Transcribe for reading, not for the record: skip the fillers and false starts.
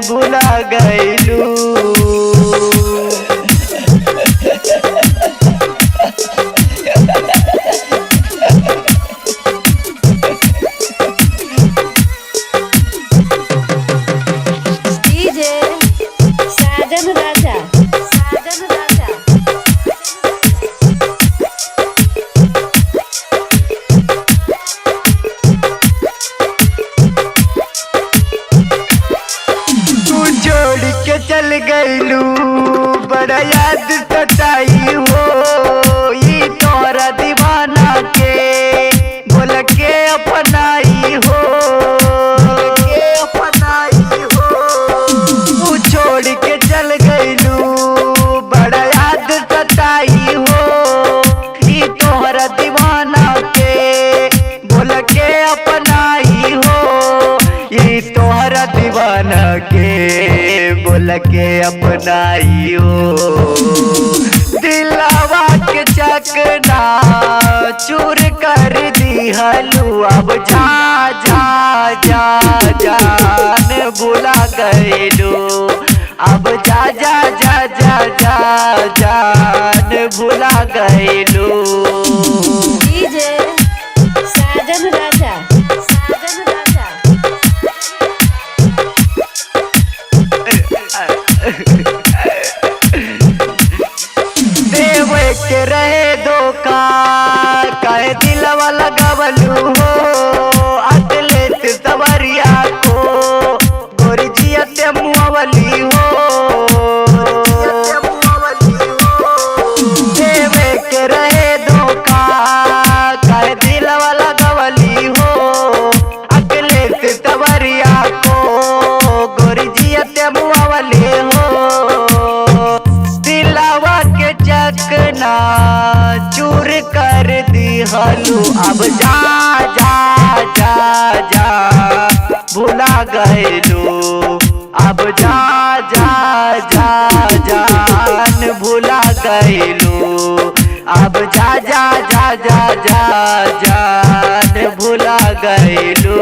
भुला गइलू। चल गइलू बड़ा याद सताई हो, ई तोरा दीवाना के बोल के अपनाई हो, तू छोड़ के चल गइलू बड़ा याद सताई हो, ई तोरा दीवाना के बोल के अपनाई हो, ई तोहरा दीवाना के बोल के अपनाई हो। दिलावा के चकना चूर कर दिहलू, अब जा जा जा जान भुला गइलू, अब जा जा जा जा जा जान भुला गइलू। साजन राजा देवे के रहे धोखा काहे दिलवा लगवलू हो, अतलेत सवरिया को गोरी जियत मुआवली हो, देवे के रहे धोखा काहे दिलवा लगवली हो, अतलेत सवरिया को गोरी जियत मुआवली हो। चकना चूर कर दिहलू, अब जा जा जा जा भुला गइलू, अब जा जा जा जान भुला गइलू, अब जा जा जा जा जा जान भुला गइलू।